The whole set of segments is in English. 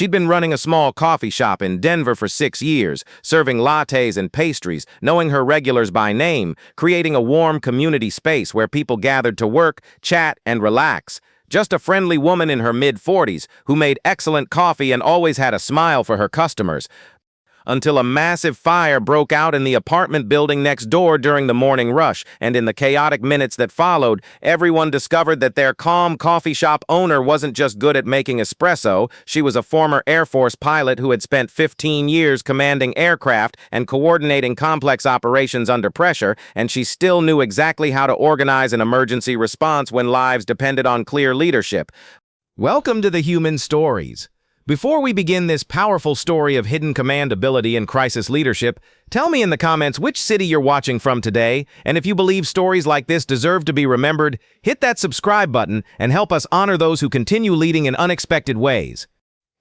She'd been running a small coffee shop in Denver for 6 years, serving lattes and pastries, knowing her regulars by name, creating a warm community space where people gathered to work, chat, and relax. Just a friendly woman in her mid-40s who made excellent coffee and always had a smile for her customers. Until a massive fire broke out in the apartment building next door during the morning rush, and in the chaotic minutes that followed, everyone discovered that their calm coffee shop owner wasn't just good at making espresso. She was a former Air Force pilot who had spent 15 years commanding aircraft and coordinating complex operations under pressure, and she still knew exactly how to organize an emergency response when lives depended on clear leadership. Welcome to the Human Stories. Before we begin this powerful story of hidden command ability and crisis leadership, tell me in the comments which city you're watching from today, and if you believe stories like this deserve to be remembered, hit that subscribe button and help us honor those who continue leading in unexpected ways.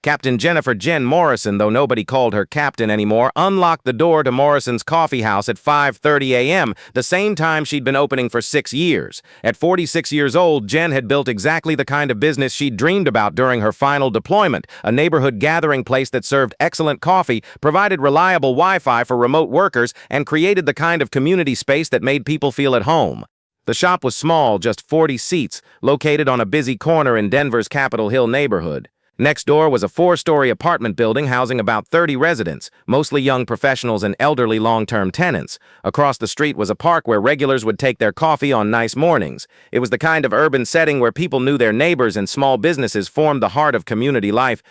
Captain Jennifer Jen Morrison, though nobody called her captain anymore, unlocked the door to Morrison's coffee house at 5:30 a.m., the same time she'd been opening for 6 years. At 46 years old, Jen had built exactly the kind of business she'd dreamed about during her final deployment, a neighborhood gathering place that served excellent coffee, provided reliable Wi-Fi for remote workers, and created the kind of community space that made people feel at home. The shop was small, just 40 seats, located on a busy corner in Denver's Capitol Hill neighborhood. Next door was a 4-story apartment building housing about 30 residents, mostly young professionals and elderly long-term tenants. Across the street was a park where regulars would take their coffee on nice mornings. It was the kind of urban setting where people knew their neighbors and small businesses formed the heart of community life.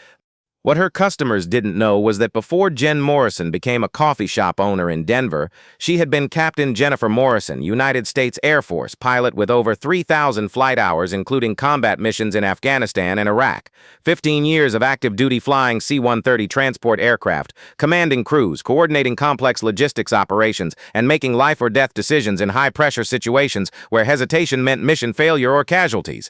What her customers didn't know was that before Jen Morrison became a coffee shop owner in Denver, she had been Captain Jennifer Morrison, United States Air Force pilot with over 3,000 flight hours, including combat missions in Afghanistan and Iraq. 15 years of active duty flying C-130 transport aircraft, commanding crews, coordinating complex logistics operations, and making life-or-death decisions in high-pressure situations where hesitation meant mission failure or casualties.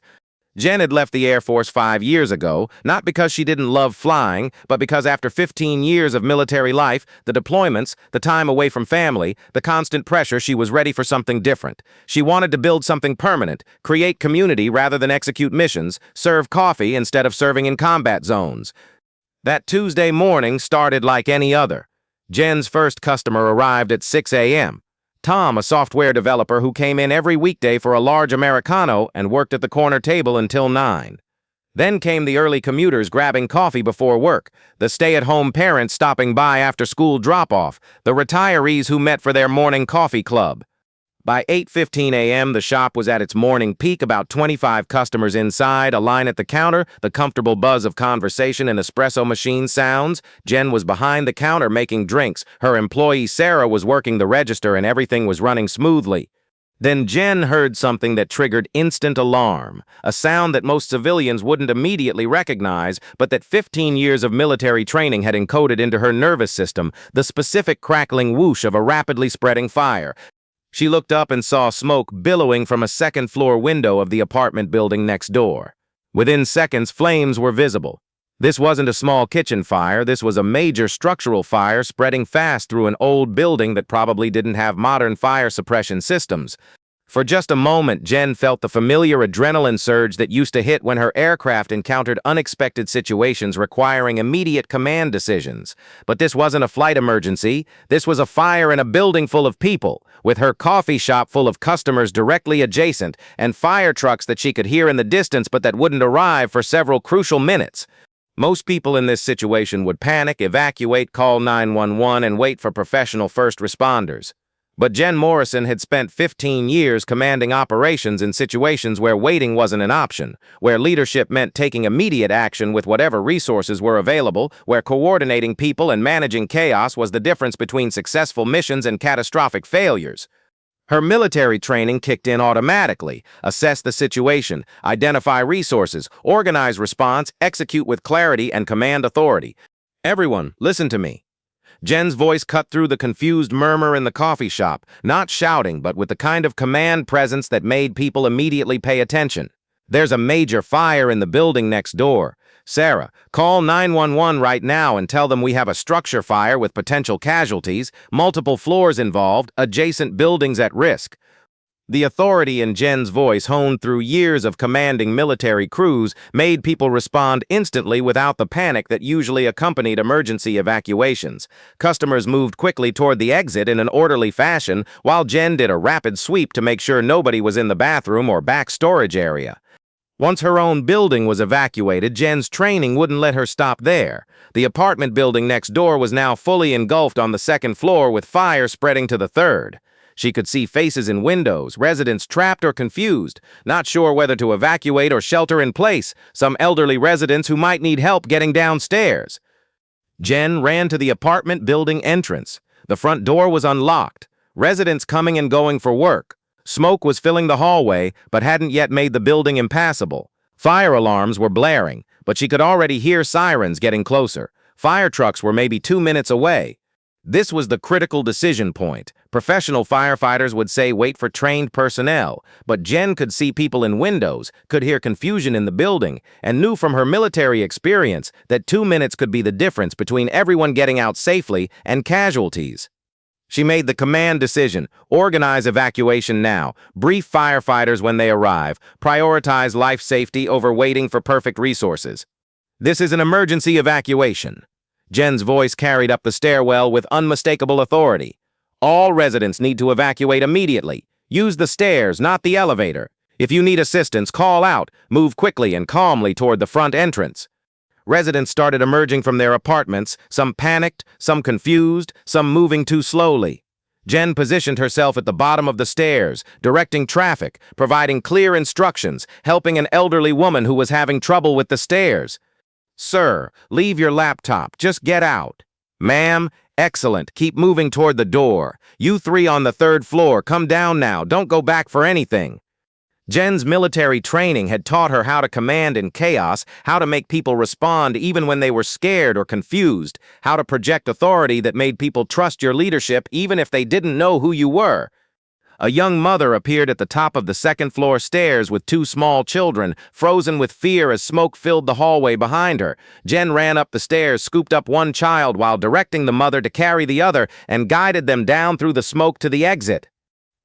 Jen had left the Air Force 5 years ago, not because she didn't love flying, but because after 15 years of military life, the deployments, the time away from family, the constant pressure, she was ready for something different. She wanted to build something permanent, create community rather than execute missions, serve coffee instead of serving in combat zones. That Tuesday morning started like any other. Jen's first customer arrived at 6 a.m. Tom, a software developer who came in every weekday for a large Americano and worked at the corner table until 9. Then came the early commuters grabbing coffee before work, the stay-at-home parents stopping by after school drop-off, the retirees who met for their morning coffee club. By 8:15 a.m., the shop was at its morning peak, about 25 customers inside, a line at the counter, the comfortable buzz of conversation and espresso machine sounds. Jen was behind the counter making drinks. Her employee Sarah was working the register and everything was running smoothly. Then Jen heard something that triggered instant alarm, a sound that most civilians wouldn't immediately recognize, but that 15 years of military training had encoded into her nervous system, the specific crackling whoosh of a rapidly spreading fire. She looked up and saw smoke billowing from a second-floor window of the apartment building next door. Within seconds, flames were visible. This wasn't a small kitchen fire, this was a major structural fire spreading fast through an old building that probably didn't have modern fire suppression systems. For just a moment, Jen felt the familiar adrenaline surge that used to hit when her aircraft encountered unexpected situations requiring immediate command decisions. But this wasn't a flight emergency. This was a fire in a building full of people, with her coffee shop full of customers directly adjacent, and fire trucks that she could hear in the distance but that wouldn't arrive for several crucial minutes. Most people in this situation would panic, evacuate, call 911, and wait for professional first responders. But Jen Morrison had spent 15 years commanding operations in situations where waiting wasn't an option, where leadership meant taking immediate action with whatever resources were available, where coordinating people and managing chaos was the difference between successful missions and catastrophic failures. Her military training kicked in automatically. Assess the situation, identify resources, organize response, execute with clarity, and command authority. Everyone, listen to me. Jen's voice cut through the confused murmur in the coffee shop, not shouting, but with the kind of command presence that made people immediately pay attention. There's a major fire in the building next door. Sarah, call 911 right now and tell them we have a structure fire with potential casualties, multiple floors involved, adjacent buildings at risk. The authority in Jen's voice, honed through years of commanding military crews, made people respond instantly without the panic that usually accompanied emergency evacuations. Customers moved quickly toward the exit in an orderly fashion, while Jen did a rapid sweep to make sure nobody was in the bathroom or back storage area. Once her own building was evacuated, Jen's training wouldn't let her stop there. The apartment building next door was now fully engulfed on the second floor, with fire spreading to the third. She could see faces in windows, residents trapped or confused, not sure whether to evacuate or shelter in place, some elderly residents who might need help getting downstairs. Jen ran to the apartment building entrance. The front door was unlocked, residents coming and going for work. Smoke was filling the hallway, but hadn't yet made the building impassable. Fire alarms were blaring, but she could already hear sirens getting closer. Fire trucks were maybe 2 minutes away. This was the critical decision point. Professional firefighters would say wait for trained personnel, but Jen could see people in windows, could hear confusion in the building, and knew from her military experience that 2 minutes could be the difference between everyone getting out safely and casualties. She made the command decision: organize evacuation now, brief firefighters when they arrive, prioritize life safety over waiting for perfect resources. This is an emergency evacuation. Jen's voice carried up the stairwell with unmistakable authority. All residents need to evacuate immediately. Use the stairs, not the elevator. If you need assistance, call out. Move quickly and calmly toward the front entrance. Residents started emerging from their apartments, some panicked, some confused, some moving too slowly. Jen positioned herself at the bottom of the stairs, directing traffic, providing clear instructions, helping an elderly woman who was having trouble with the stairs. "Sir, leave your laptop. Just get out." "Ma'am, excellent. Keep moving toward the door. You three on the third floor, come down now. Don't go back for anything." Jen's military training had taught her how to command in chaos, how to make people respond even when they were scared or confused, how to project authority that made people trust your leadership even if they didn't know who you were. A young mother appeared at the top of the second-floor stairs with 2 small children, frozen with fear as smoke filled the hallway behind her. Jen ran up the stairs, scooped up one child while directing the mother to carry the other, and guided them down through the smoke to the exit.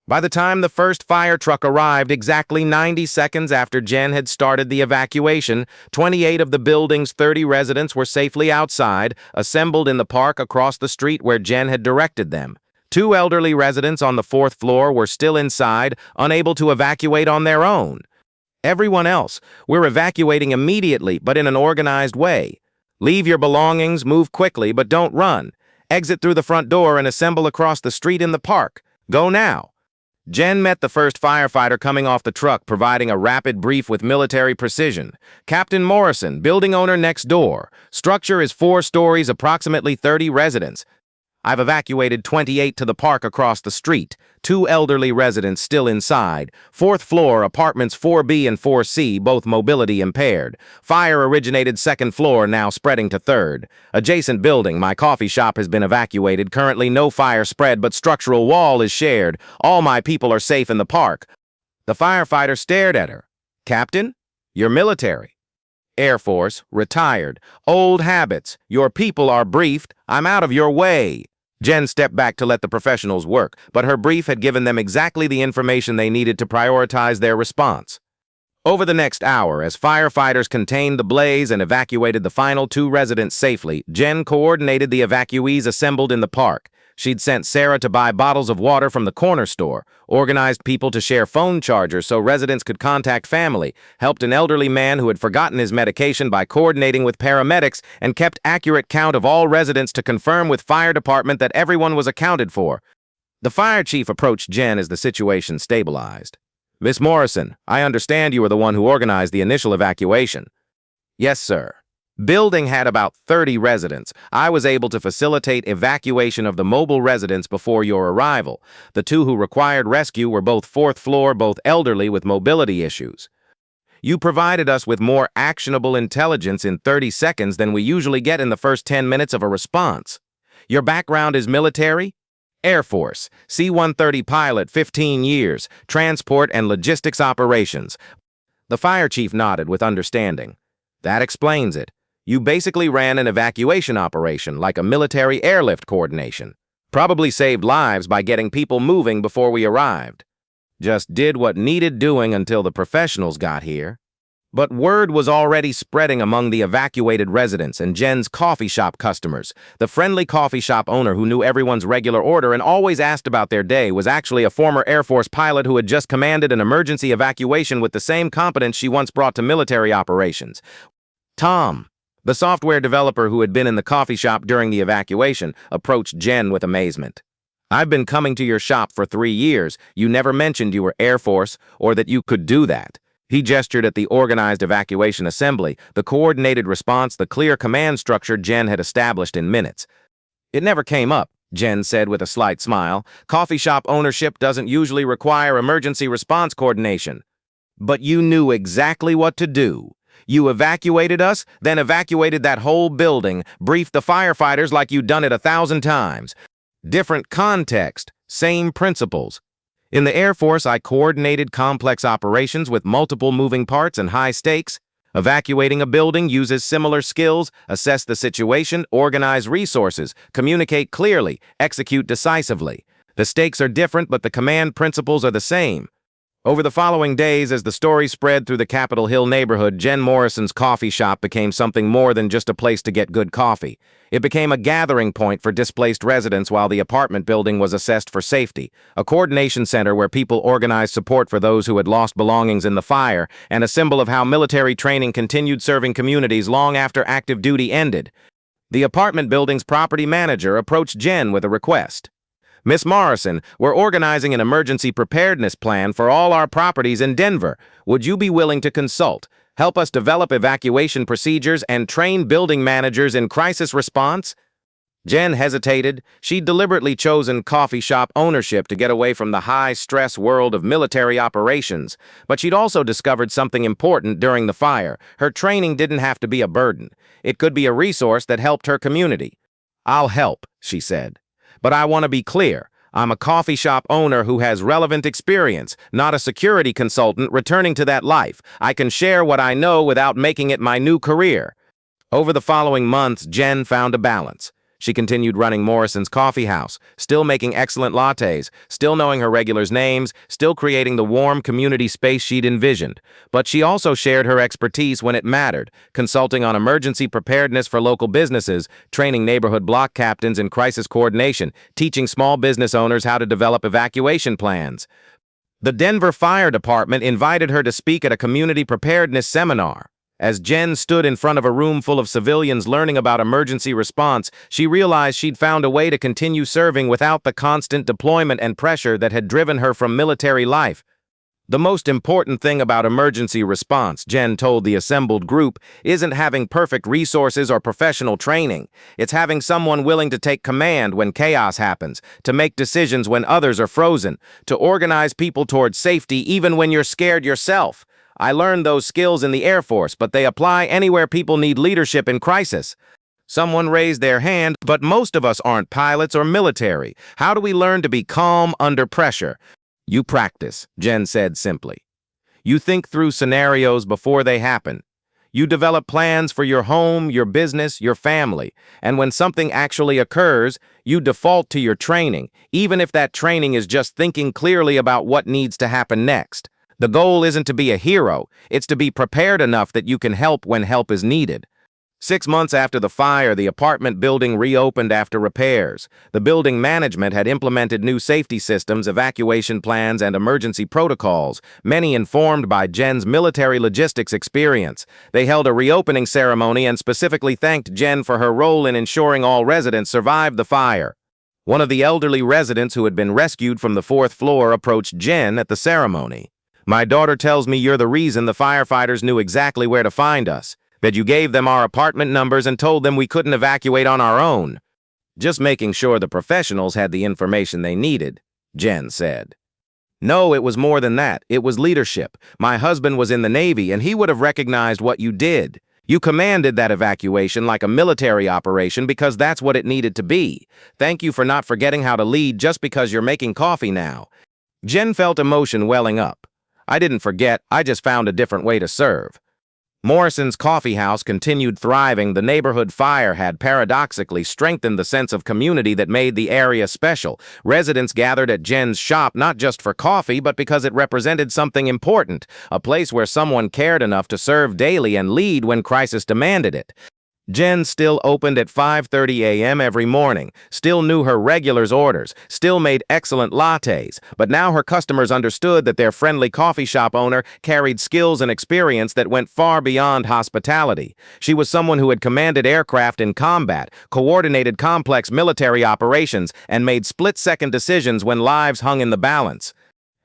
By the time the first fire truck arrived, exactly 90 seconds after Jen had started the evacuation, 28 of the building's 30 residents were safely outside, assembled in the park across the street where Jen had directed them. 2 elderly residents on the 4th floor were still inside, unable to evacuate on their own. Everyone else, we're evacuating immediately, but in an organized way. Leave your belongings, move quickly, but don't run. Exit through the front door and assemble across the street in the park. Go now. Jen met the first firefighter coming off the truck, providing a rapid brief with military precision. "Captain Morrison, building owner next door. Structure is 4 stories, approximately 30 residents. I've evacuated 28 to the park across the street. 2 elderly residents still inside. 4th floor, apartments 4B and 4C, both mobility impaired. Fire originated 2nd floor, now spreading to 3rd. Adjacent building, my coffee shop has been evacuated. Currently no fire spread, but structural wall is shared. All my people are safe in the park." The firefighter stared at her. "Captain, you're military." "Air Force, retired. Old habits. Your people are briefed. I'm out of your way." Jen stepped back to let the professionals work, but her brief had given them exactly the information they needed to prioritize their response. Over the next hour, as firefighters contained the blaze and evacuated the final 2 residents safely, Jen coordinated the evacuees assembled in the park. She'd sent Sarah to buy bottles of water from the corner store, organized people to share phone chargers so residents could contact family, helped an elderly man who had forgotten his medication by coordinating with paramedics, and kept accurate count of all residents to confirm with fire department that everyone was accounted for. The fire chief approached Jen as the situation stabilized. "Miss Morrison, I understand you were the one who organized the initial evacuation." "Yes, sir. Building had about 30 residents. I was able to facilitate evacuation of the mobile residents before your arrival. The 2 who required rescue were both 4th floor, both elderly with mobility issues. You provided us with more actionable intelligence in 30 seconds than we usually get in the first 10 minutes of a response. Your background is military? Air Force, C-130 pilot, 15 years, transport and logistics operations." The fire chief nodded with understanding. "That explains it. You basically ran an evacuation operation, like a military airlift coordination. Probably saved lives by getting people moving before we arrived." Just did what needed doing until the professionals got here. But word was already spreading among the evacuated residents and Jen's coffee shop customers. The friendly coffee shop owner who knew everyone's regular order and always asked about their day was actually a former Air Force pilot who had just commanded an emergency evacuation with the same competence she once brought to military operations. Tom, the software developer who had been in the coffee shop during the evacuation, approached Jen with amazement. "I've been coming to your shop for 3 years. You never mentioned you were Air Force or that you could do that." He gestured at the organized evacuation assembly, the coordinated response, the clear command structure Jen had established in minutes. "It never came up," Jen said with a slight smile. "Coffee shop ownership doesn't usually require emergency response coordination." "But you knew exactly what to do. You evacuated us, then evacuated that whole building, briefed the firefighters like you'd done it 1,000 times. Different context, same principles. In the Air Force, I coordinated complex operations with multiple moving parts and high stakes. Evacuating a building uses similar skills: assess the situation, organize resources, communicate clearly, execute decisively. The stakes are different, but the command principles are the same." Over the following days, as the story spread through the Capitol Hill neighborhood, Jen Morrison's coffee shop became something more than just a place to get good coffee. It became a gathering point for displaced residents while the apartment building was assessed for safety, a coordination center where people organized support for those who had lost belongings in the fire, and a symbol of how military training continued serving communities long after active duty ended. The apartment building's property manager approached Jen with a request. "Miss Morrison, we're organizing an emergency preparedness plan for all our properties in Denver. Would you be willing to consult, help us develop evacuation procedures, and train building managers in crisis response?" Jen hesitated. She'd deliberately chosen coffee shop ownership to get away from the high-stress world of military operations. But she'd also discovered something important during the fire. Her training didn't have to be a burden. It could be a resource that helped her community. "I'll help," she said. "But I want to be clear. I'm a coffee shop owner who has relevant experience, not a security consultant returning to that life. I can share what I know without making it my new career." Over the following months, Jen found a balance. She continued running Morrison's Coffee House, still making excellent lattes, still knowing her regulars' names, still creating the warm community space she'd envisioned. But she also shared her expertise when it mattered, consulting on emergency preparedness for local businesses, training neighborhood block captains in crisis coordination, teaching small business owners how to develop evacuation plans. The Denver Fire Department invited her to speak at a community preparedness seminar. As Jen stood in front of a room full of civilians learning about emergency response, she realized she'd found a way to continue serving without the constant deployment and pressure that had driven her from military life. "The most important thing about emergency response," Jen told the assembled group, "isn't having perfect resources or professional training. It's having someone willing to take command when chaos happens, to make decisions when others are frozen, to organize people towards safety even when you're scared yourself. I learned those skills in the Air Force, but they apply anywhere people need leadership in crisis." Someone raised their hand, "But most of us aren't pilots or military. How do we learn to be calm under pressure?" "You practice," Jen said simply. "You think through scenarios before they happen. You develop plans for your home, your business, your family. And when something actually occurs, you default to your training, even if that training is just thinking clearly about what needs to happen next. The goal isn't to be a hero, it's to be prepared enough that you can help when help is needed." 6 months after the fire, the apartment building reopened after repairs. The building management had implemented new safety systems, evacuation plans, and emergency protocols, many informed by Jen's military logistics experience. They held a reopening ceremony and specifically thanked Jen for her role in ensuring all residents survived the fire. One of the elderly residents who had been rescued from the 4th floor approached Jen at the ceremony. "My daughter tells me you're the reason the firefighters knew exactly where to find us, that you gave them our apartment numbers and told them we couldn't evacuate on our own." "Just making sure the professionals had the information they needed," Jen said. "No, it was more than that. It was leadership. My husband was in the Navy, and he would have recognized what you did. You commanded that evacuation like a military operation because that's what it needed to be. Thank you for not forgetting how to lead just because you're making coffee now." Jen felt emotion welling up. "I didn't forget, I just found a different way to serve." Morrison's coffee house continued thriving. The neighborhood fire had paradoxically strengthened the sense of community that made the area special. Residents gathered at Jen's shop not just for coffee, but because it represented something important, a place where someone cared enough to serve daily and lead when crisis demanded it. Jen still opened at 5:30 a.m. every morning, still knew her regulars' orders, still made excellent lattes, but now her customers understood that their friendly coffee shop owner carried skills and experience that went far beyond hospitality. She was someone who had commanded aircraft in combat, coordinated complex military operations, and made split-second decisions when lives hung in the balance.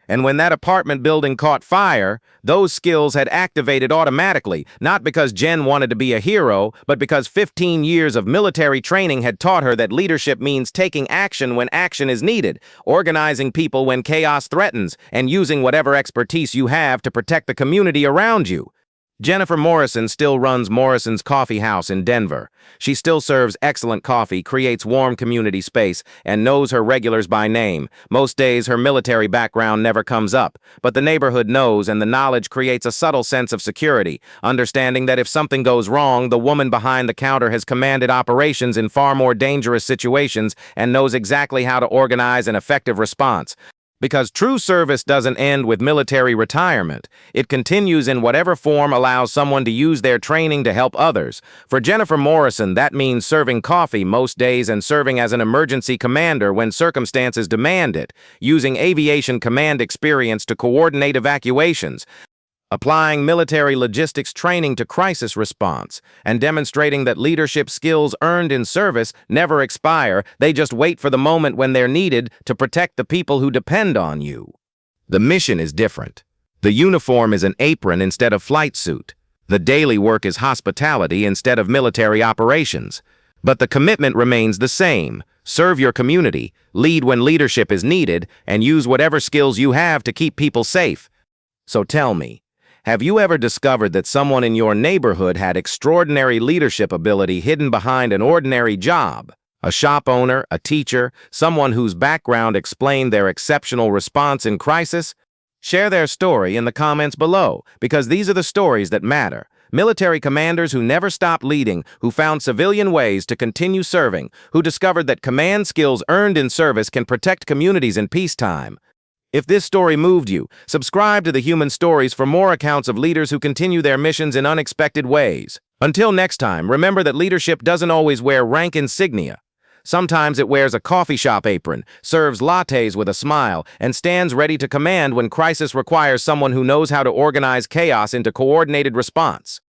And when that apartment building caught fire, those skills had activated automatically, not because Jen wanted to be a hero, but because 15 years of military training had taught her that leadership means taking action when action is needed, organizing people when chaos threatens, and using whatever expertise you have to protect the community around you. Jennifer Morrison still runs Morrison's Coffee House in Denver. She still serves excellent coffee, creates warm community space, and knows her regulars by name. Most days, her military background never comes up, but the neighborhood knows, and the knowledge creates a subtle sense of security, understanding that if something goes wrong, the woman behind the counter has commanded operations in far more dangerous situations and knows exactly how to organize an effective response. Because true service doesn't end with military retirement. It continues in whatever form allows someone to use their training to help others. For Jennifer Morrison, that means serving coffee most days and serving as an emergency commander when circumstances demand it, using aviation command experience to coordinate evacuations, applying military logistics training to crisis response, and demonstrating that leadership skills earned in service never expire. They just wait for the moment when they're needed to protect the people who depend on you. The mission is different. The uniform is an apron instead of flight suit. The daily work is hospitality instead of military operations. But the commitment remains the same. Serve your community, lead when leadership is needed, and use whatever skills you have to keep people safe. So tell me, have you ever discovered that someone in your neighborhood had extraordinary leadership ability hidden behind an ordinary job? A shop owner, a teacher, someone whose background explained their exceptional response in crisis? Share their story in the comments below, because these are the stories that matter. Military commanders who never stopped leading, who found civilian ways to continue serving, who discovered that command skills earned in service can protect communities in peacetime. If this story moved you, subscribe to The Human Stories for more accounts of leaders who continue their missions in unexpected ways. Until next time, remember that leadership doesn't always wear rank insignia. Sometimes it wears a coffee shop apron, serves lattes with a smile, and stands ready to command when crisis requires someone who knows how to organize chaos into coordinated response.